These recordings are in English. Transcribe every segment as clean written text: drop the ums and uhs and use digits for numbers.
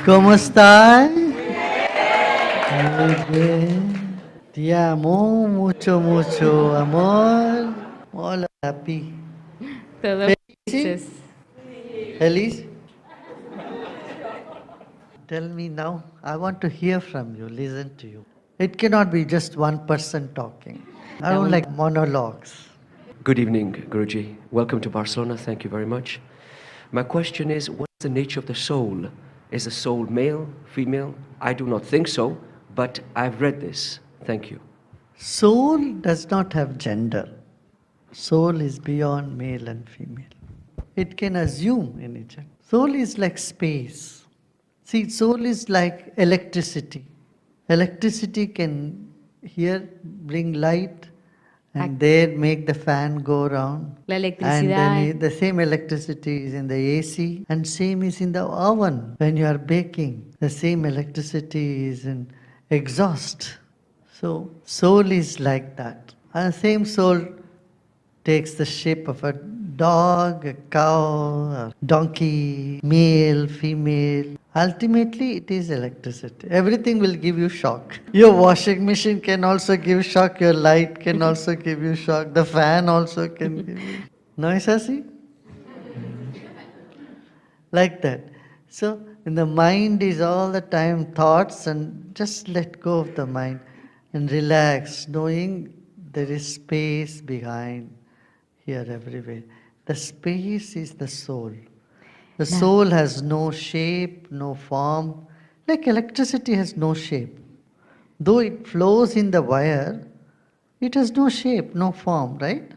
¿Cómo estás? Muy bien. Te amo mucho, mucho amor. Hola, happy. Todo Feliz? felices. Feliz? Tell me now. I want to hear from you, listen to you. It cannot be just one person talking. I don't like monologues. Good evening, Guruji. Welcome to Barcelona. Thank you very much. My question is, what's the nature of the soul? Is the soul male, female? I do not think so, but I've read this. Thank you. Soul does not have gender. Soul is beyond male and female. It can assume any gender. Soul is like space. See, soul is like electricity. Electricity can here bring light and there make the fan go around. La And then electricidad the same electricity is in the AC and same is in the oven when you are baking. The same electricity is in exhaust. So soul is like that. And same soul takes the shape of a dog, a cow, a donkey, male, female. Ultimately, it is electricity. Everything will give you shock. Your washing machine can also give shock. Your light can also give you shock. The fan also can give you. No, Isasi? Like that. So, in the mind is all the time thoughts, and just let go of the mind and relax, knowing there is space behind here everywhere. The space is the soul. The La- soul has no shape, no form. Like electricity has no shape. Though it flows in the wire, it has no shape, no form, right?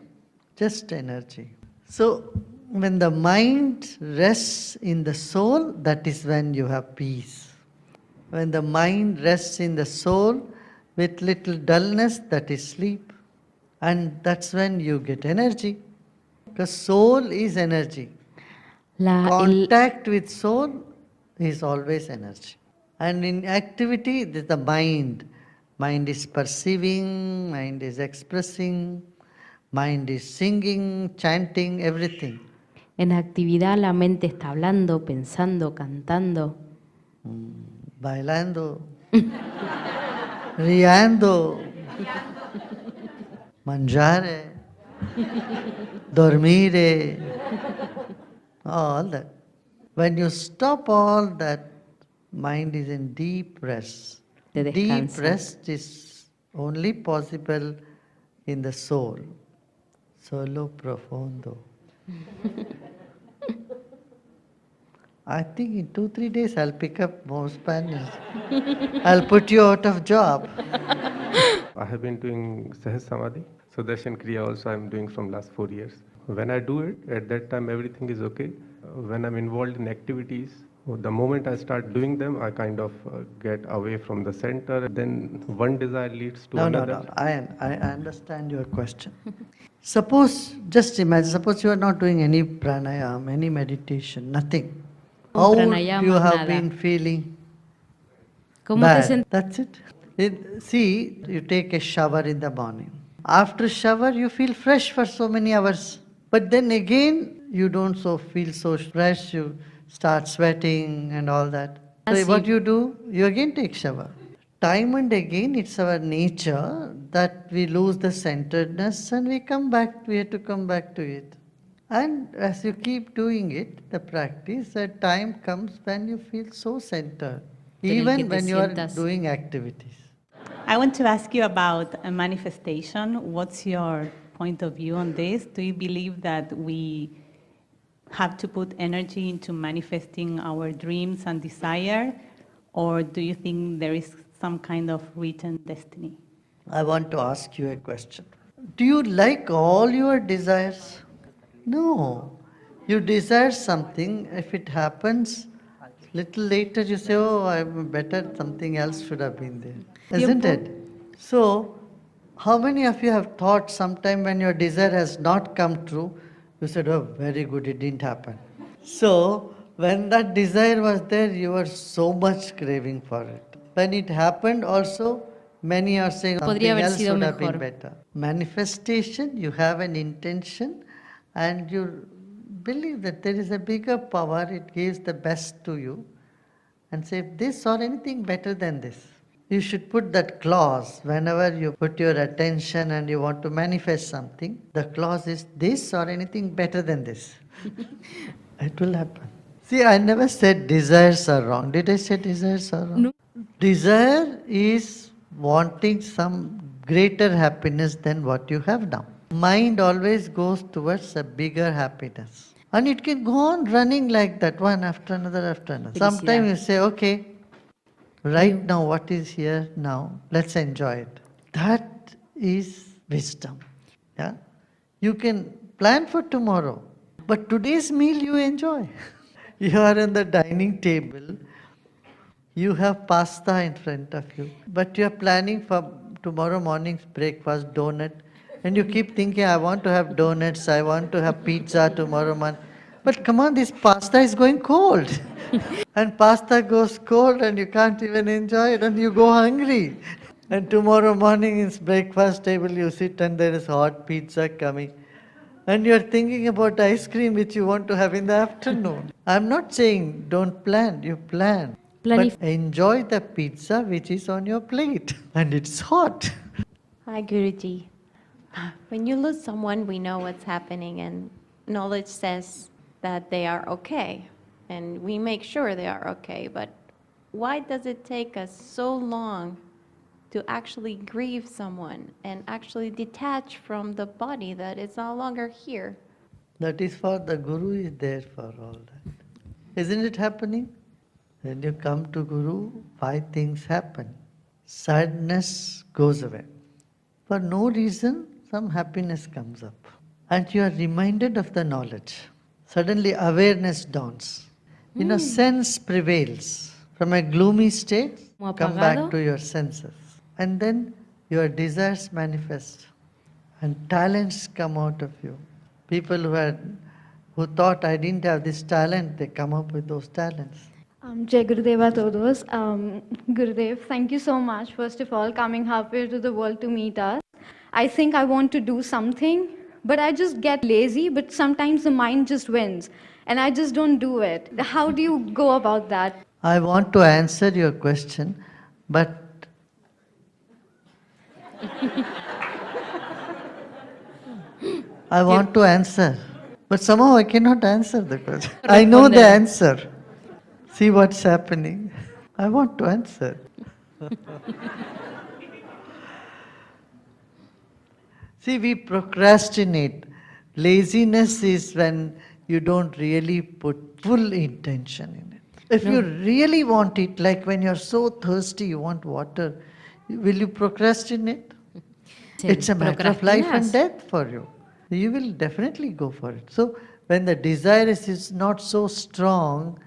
Just energy. So, when the mind rests in the soul, that is when you have peace. When the mind rests in the soul with little dullness, that is sleep. And that's when you get energy. Because soul is energy. Contact with soul is always energy. And in activity, there's the mind. Mind is perceiving, mind is expressing, mind is singing, chanting, everything. en actividad la mente está hablando, pensando, cantando, Bailando, riendo, mangiare, dormire, all that. When you stop all that, mind is in deep rest. de Deep descanso. rest is only possible in the soul. Solo profundo. I think in 2-3 days I'll pick up more Spanish. I'll put you out of job. I have been doing Sahaj Samadhi. So Darshan Kriya also I'm doing from last 4 years. When I do it, at that time everything is okay. When I'm involved in activities, the moment I start doing them, I kind of get away from the center. Then one desire leads to No. another. I understand your question. Suppose, just imagine, suppose you are not doing any pranayama, any meditation, nothing. Un How would pranayama, you have nada. been feeling? ¿Cómo te Bad. That's it. See, you take a shower in the morning. After shower, you feel fresh for so many hours. But then again, you don't feel so fresh. You start sweating and all that. So Así. what you do? You again take shower. Time and again, it's our nature that we lose the centeredness and we come back. We have to come back to it. And as you keep doing it, the practice, a time comes when you feel so centered, En el que even te when you are sientas- doing activities. I want to ask you about a manifestation. What's your point of view on this? Do you believe that we have to put energy into manifesting our dreams and desire? Or do you think there is some kind of written destiny? I want to ask you a question. Do you like all your desires? No. You desire something, if it happens, little later you say, oh, I'm better, something else should have been there. Isn't it? So, how many of you have thought sometime when your desire has not come true, you said, oh, very good, it didn't happen. So, when that desire was there, you were so much craving for it. When it happened also, many are saying something Podría haber else sido would have been mejor. better. Manifestation, you have an intention and you believe that there is a bigger power, it gives the best to you and say this or anything better than this. You should put that clause whenever you put your attention and you want to manifest something. The clause is this or anything better than this. It will happen. See, I never said desires are wrong. Did I say desires are wrong? No. Desire is wanting some greater happiness than what you have now. Mind always goes towards a bigger happiness. And it can go on running like that, one after another after another. Sometimes you say, okay, right now, what is here now, let's enjoy it. That is wisdom. Yeah? You can plan for tomorrow, but today's meal you enjoy. You are on the dining table, you have pasta in front of you, but you are planning for tomorrow morning's breakfast, donut, and you keep thinking, I want to have donuts, I want to have pizza tomorrow morning. But come on, this pasta is going cold. And pasta goes cold and you can't even enjoy it and you go hungry. And tomorrow morning in breakfast table you sit and there is hot pizza coming. And you're thinking about ice cream which you want to have in the afternoon. I'm not saying don't plan, you plan. But enjoy the pizza which is on your plate and it's hot. Hi, Guruji. When you lose someone, we know what's happening, and knowledge says that they are okay, and we make sure they are okay. But why does it take us so long to actually grieve someone and actually detach from the body that is no longer here? That is for the Guru is there for all that. Isn't it happening? When you come to Guru, 5 things happen. Sadness goes away. For no reason, some happiness comes up. And you are reminded of the knowledge. Suddenly awareness dawns. Sense prevails. From a gloomy state, come back to your senses. And then your desires manifest. And talents come out of you. People who thought I didn't have this talent, they come up with those talents. Jai Gurudeva a todos. Gurudev, thank you so much, first of all, coming halfway to the world to meet us. I think I want to do something, but I just get lazy, but sometimes the mind just wins, and I just don't do it. How do you go about that? I want to answer your question, but I want to answer, but somehow I cannot answer the question. I know the answer. See what's happening. I want to answer. See, we procrastinate. Laziness is when you don't really put full intention in it. If you really want it, like when you're so thirsty, you want water, will you procrastinate? It's a matter of life and death for you. You will definitely go for it. So when the desire is not so strong,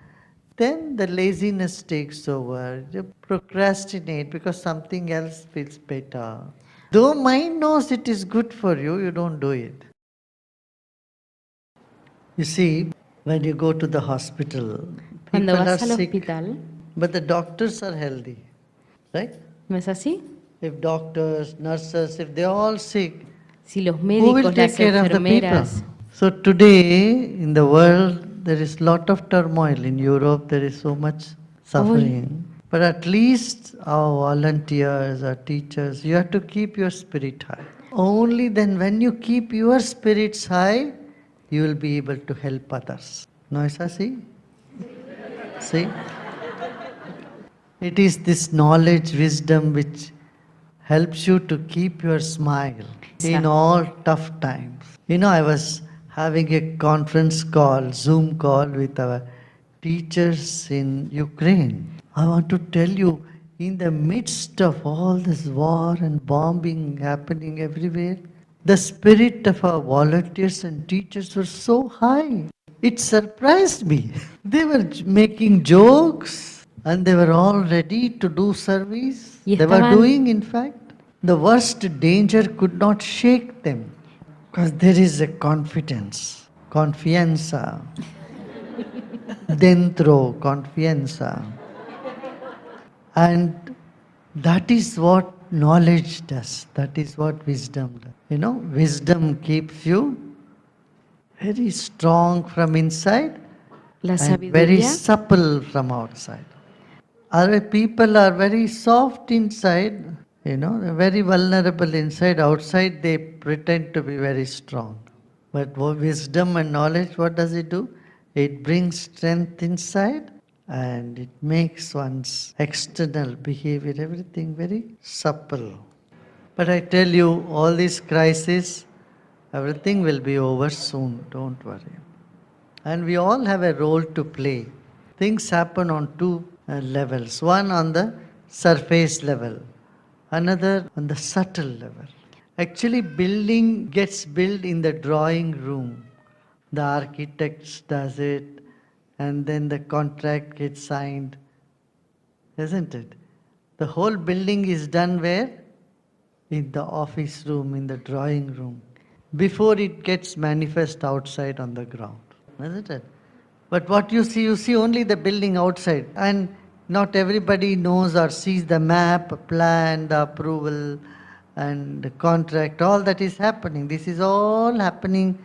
then the laziness takes over. You procrastinate because something else feels better. Though mind knows it is good for you, you don't do it. You see, when you go to the hospital, people are sick, but the doctors are healthy, right? ¿No es así? If doctors, nurses, if they're all sick, Si los who will médicos, take las care of the people? enfermeras. So today in the world there is lot of turmoil. In Europe there is so much suffering. But at least our volunteers, our teachers, you have to keep your spirit high. Only then when you keep your spirits high, you will be able to help others. No, es así? See? It is this knowledge, wisdom which helps you to keep your smile in all tough times. I was having a conference call, Zoom call with our teachers in Ukraine. I want to tell you, in the midst of all this war and bombing happening everywhere, the spirit of our volunteers and teachers was so high. It surprised me. They were making jokes and they were all ready to do service. They were doing, in fact. The worst danger could not shake them because there is a confidence, confianza, dentro, confianza. And that is what knowledge does. That is what wisdom does. Wisdom keeps you very strong from inside and very supple from outside. Other people are very soft inside, they're very vulnerable inside. Outside, they pretend to be very strong. But wisdom and knowledge, what does it do? It brings strength inside and it makes one's external behavior, everything very supple. But I tell you, all these crises, everything will be over soon, don't worry. And we all have a role to play. Things happen on two levels. One on the surface level, another on the subtle level. Actually, building gets built in the drawing room. The architect does it, and then the contract gets signed, isn't it? The whole building is done where? In the office room, in the drawing room, before it gets manifest outside on the ground, isn't it? But what you see only the building outside, and not everybody knows or sees the map, plan, the approval, and the contract, all that is happening. This is all happening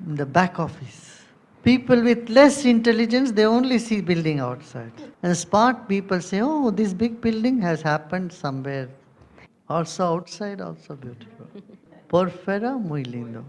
in the back office. People with less intelligence, they only see building outside. And smart people say, oh, this big building has happened somewhere. Also outside, also beautiful. Por fuera, muy lindo.